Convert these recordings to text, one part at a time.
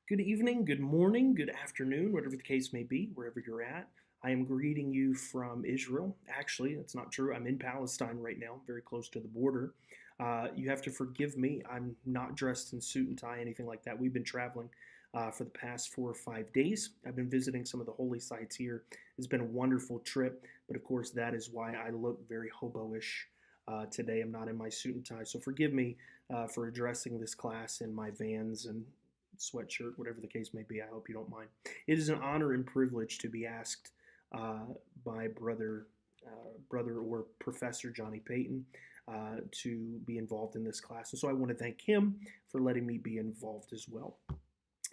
Good evening, good morning, good afternoon, whatever the case may be, wherever you're at. I am greeting you from Israel. Actually, that's not true. I'm in Palestine right now, very close to the border. You have to forgive me. I'm not dressed in suit and tie, anything like that. We've been traveling for the past 4 or 5 days. I've been visiting some of the holy sites here. It's been a wonderful trip, but of course, that is why I look very hobo-ish today. I'm not in my suit and tie, so forgive me for addressing this class in my Vans and sweatshirt, whatever the case may be. I hope you don't mind. It is an honor and privilege to be asked uh, by brother or Professor Johnny Payton to be involved in this class. And so I want to thank him for letting me be involved as well.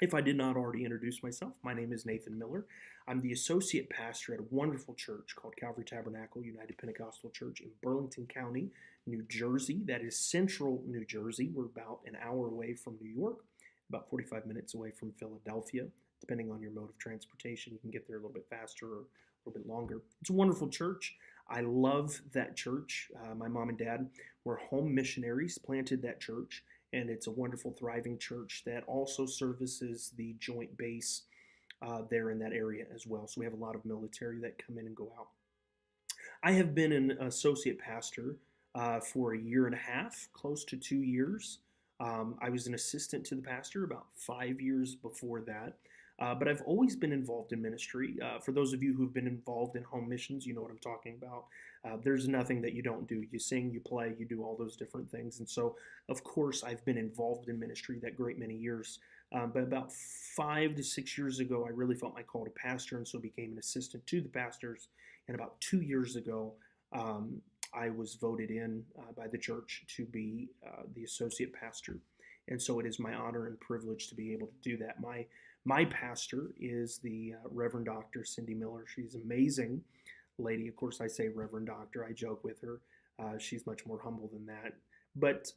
If I did not already introduce myself, my name is Nathan Miller. I'm the associate pastor at a wonderful church called Calvary Tabernacle United Pentecostal Church in Burlington County, New Jersey. That is central New Jersey. We're about an hour away from New York, about 45 minutes away from Philadelphia. Depending on your mode of transportation, you can get there a little bit faster or a little bit longer. It's a wonderful church. I love that church. My mom and dad were home missionaries, planted that church, and it's a wonderful, thriving church that also services the joint base there in that area as well. So we have a lot of military that come in and go out. I have been an associate pastor for a year and a half, close to 2 years. I was an assistant to the pastor about 5 years before that. But I've always been involved in ministry. For those of you who've been involved in home missions, you know what I'm talking about. There's nothing that you don't do. You sing, you play, you do all those different things. And so, of course, I've been involved in ministry that great many years. But about 5 to 6 years ago, I really felt my call to pastor, and so became an assistant to the pastors. And about 2 years ago, I was voted in by the church to be the associate pastor. And so it is my honor and privilege to be able to do that. My pastor is the Reverend Dr. Cindy Miller. She's an amazing lady. Of course, I say Reverend Doctor. I joke with her. She's much more humble than that. But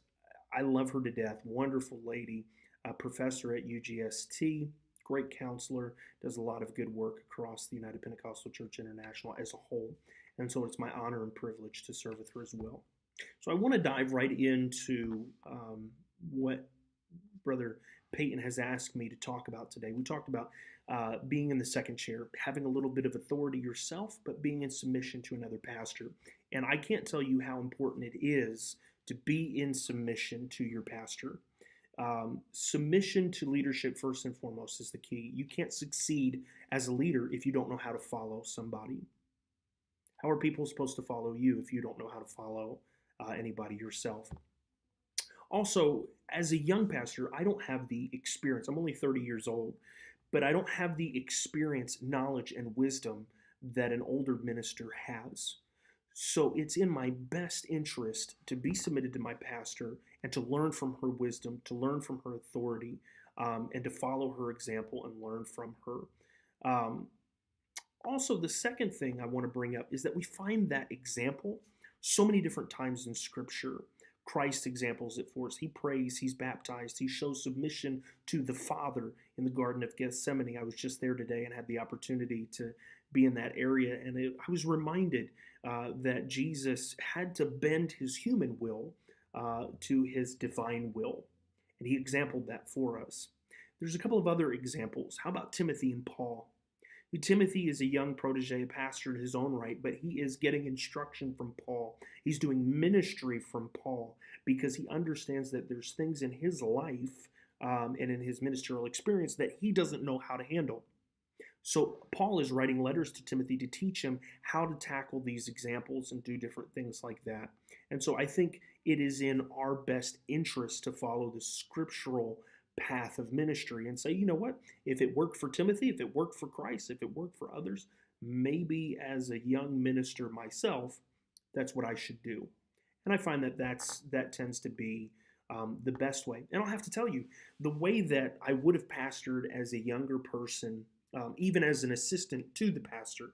I love her to death. Wonderful lady. A professor at UGST. Great counselor. Does a lot of good work across the United Pentecostal Church International as a whole. And so it's my honor and privilege to serve with her as well. So I want to dive right into what Brother Peyton has asked me to talk about today. We talked about being in the second chair, having a little bit of authority yourself, but being in submission to another pastor. And I can't tell you how important it is to be in submission to your pastor. Submission to leadership, first and foremost, is the key. You can't succeed as a leader if you don't know how to follow somebody. How are people supposed to follow you if you don't know how to follow anybody yourself? Also, as a young pastor, I don't have the experience. I'm only 30 years old, but I don't have the experience, knowledge, and wisdom that an older minister has. So it's in my best interest to be submitted to my pastor and to learn from her wisdom, to learn from her authority, and to follow her example and learn from her. Um, Also, the second thing I want to bring up is that we find that example so many different times in Scripture. Christ examples it for us. He prays, he's baptized, he shows submission to the Father in the Garden of Gethsemane. I was just there today and had the opportunity to be in that area, and I was reminded that Jesus had to bend his human will to his divine will, and he exampled that for us. There's a couple of other examples. How about Timothy and Paul? Timothy is a young protege, a pastor in his own right, but he is getting instruction from Paul. He's doing ministry from Paul because he understands that there's things in his life and in his ministerial experience that he doesn't know how to handle. So Paul is writing letters to Timothy to teach him how to tackle these examples and do different things like that. And so I think it is in our best interest to follow the scriptural path of ministry and say, you know what, if it worked for Timothy, if it worked for Christ, if it worked for others, maybe as a young minister myself, that's what I should do. And I find that that tends to be the best way. And I'll have to tell you, the way that I would have pastored as a younger person, even as an assistant to the pastor,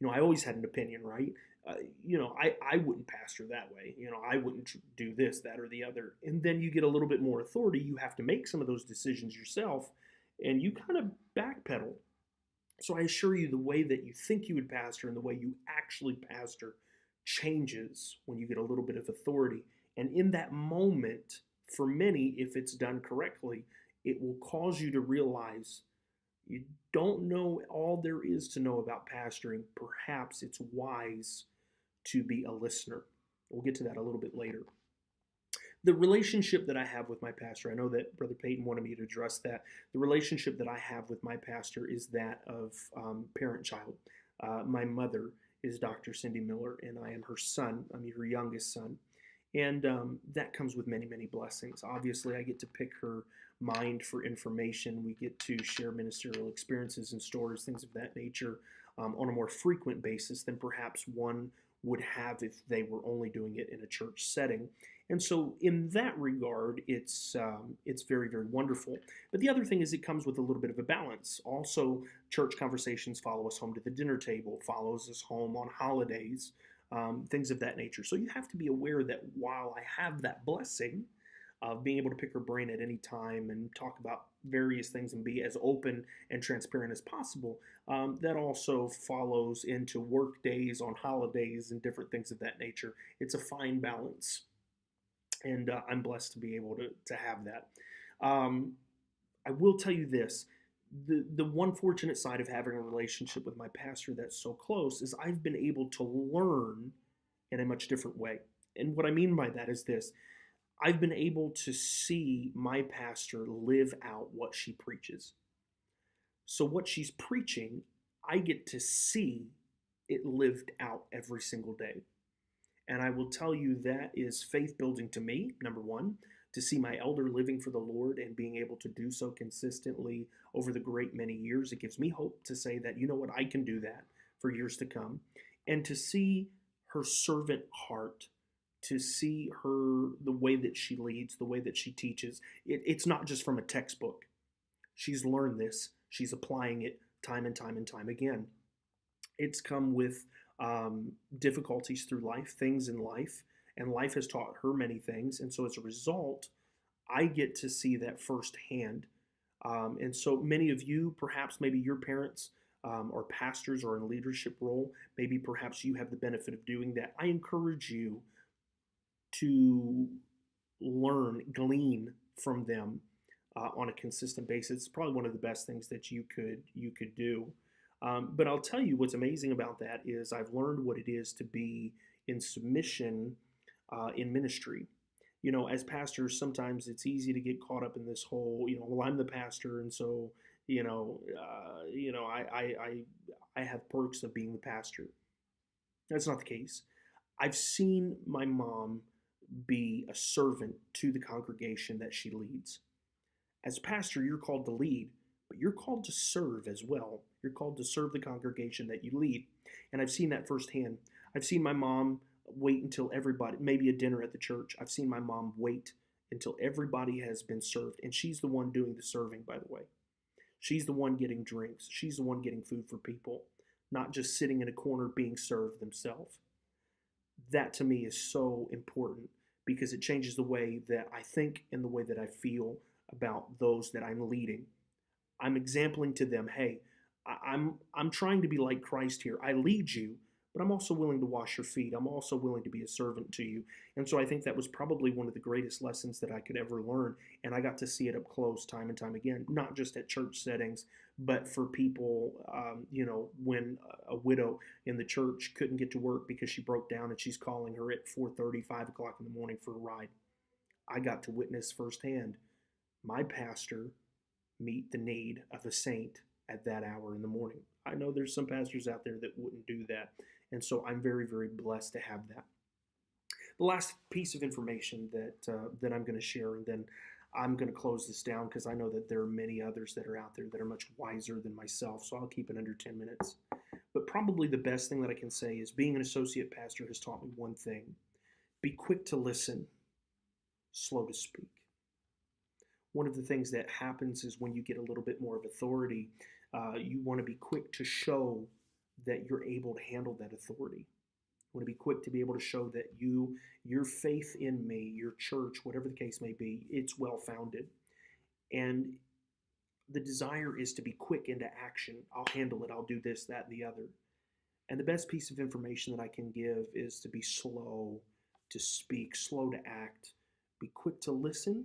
I always had an opinion, right? I wouldn't pastor that way. I wouldn't do this, that, or the other. And then you get a little bit more authority. You have to make some of those decisions yourself, and you kind of backpedal. So I assure you, the way that you think you would pastor and the way you actually pastor changes when you get a little bit of authority. And in that moment, for many, if it's done correctly, It will cause you to realize you don't know all there is to know about pastoring. Perhaps it's wise to be a listener. We'll get to that a little bit later. The relationship that I have with my pastor, I know that Brother Peyton wanted me to address that. The relationship that I have with my pastor is that of parent-child. My mother is Dr. Cindy Miller, and I am her son. I'm her youngest son. And that comes with many, many blessings. Obviously, I get to pick her mind for information. We get to share ministerial experiences and stories, things of that nature, on a more frequent basis than perhaps one would have if they were only doing it in a church setting. And so, in that regard, it's very, very wonderful. But the other thing is, it comes with a little bit of a balance. Also, church conversations follow us home to the dinner table, follows us home on holidays, things of that nature. So you have to be aware that while I have that blessing of being able to pick her brain at any time and talk about various things and be as open and transparent as possible, that also follows into work days, on holidays, and different things of that nature. It's a fine balance, and I'm blessed to be able to have that. I will tell you this. The one fortunate side of having a relationship with my pastor that's so close is I've been able to learn in a much different way. And what I mean by that is this: I've been able to see my pastor live out what she preaches. So what she's preaching, I get to see it lived out every single day. And I will tell you that is faith building to me, number one, to see my elder living for the Lord and being able to do so consistently over the great many years. It gives me hope to say that, you know what, I can do that for years to come. And to see her servant heart, to see her, the way that she leads, the way that she teaches, it's not just from a textbook. She's learned this. She's applying it time and time and time again. It's come with difficulties through life, things in life, and life has taught her many things. And so as a result, I get to see that firsthand. And so many of you, perhaps maybe your parents are pastors or in a leadership role, maybe perhaps you have the benefit of doing that. I encourage you to learn, glean from them on a consistent basis. It's probably one of the best things that you could do. But I'll tell you what's amazing about that is I've learned what it is to be in submission in ministry. You know, as pastors, sometimes it's easy to get caught up in this whole, well, I'm the pastor, and so, I have perks of being the pastor. That's not the case. I've seen my mom be a servant to the congregation that she leads. As pastor, you're called to lead, but you're called to serve as well. You're called to serve the congregation that you lead. And I've seen that firsthand. I've seen my mom wait until everybody, maybe a dinner at the church, I've seen my mom wait until everybody has been served. And she's the one doing the serving, by the way. She's the one getting drinks. She's the one getting food for people, not just sitting in a corner being served themselves. That to me is so important because it changes the way that I think and the way that I feel about those that I'm leading. I'm exempling to them, hey, I'm trying to be like Christ here. I lead you, but I'm also willing to wash your feet. I'm also willing to be a servant to you. And so I think that was probably one of the greatest lessons that I could ever learn. And I got to see it up close time and time again, not just at church settings, but for people, when a widow in the church couldn't get to work because she broke down and she's calling her at 4:30, 5 o'clock in the morning for a ride. I got to witness firsthand my pastor meet the need of a saint at that hour in the morning. I know there's some pastors out there that wouldn't do that. And so I'm very, very blessed to have that. The last piece of information that I'm going to share, and then I'm going to close this down because I know that there are many others that are out there that are much wiser than myself, so I'll keep it under 10 minutes. But probably the best thing that I can say is being an associate pastor has taught me one thing: be quick to listen, slow to speak. One of the things that happens is when you get a little bit more of authority, you want to be quick to show that you're able to handle that authority. You want to be quick to be able to show that your faith in me, your church, whatever the case may be, it's well-founded. And the desire is to be quick into action. I'll handle it. I'll do this, that, and the other. And the best piece of information that I can give is to be slow to speak, slow to act, be quick to listen,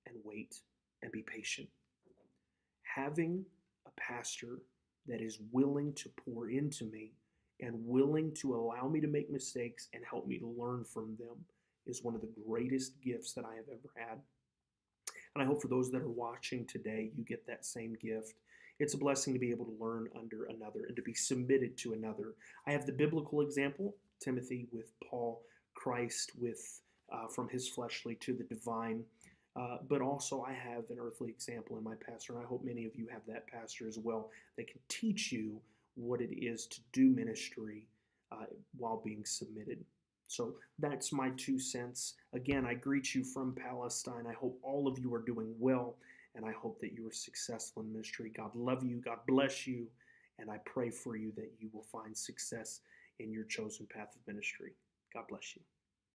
and wait. and be patient. Having a pastor that is willing to pour into me and willing to allow me to make mistakes and help me to learn from them is one of the greatest gifts that I have ever had. And I hope for those that are watching today, you get that same gift. It's a blessing to be able to learn under another and to be submitted to another. I have the biblical example, Timothy with Paul, Christ with from his fleshly to the divine. But also, I have an earthly example in my pastor, and I hope many of you have that pastor as well that can teach you what it is to do ministry while being submitted. So that's my 2 cents. Again, I greet you from Palestine. I hope all of you are doing well, and I hope that you are successful in ministry. God love you. God bless you. And I pray for you that you will find success in your chosen path of ministry. God bless you.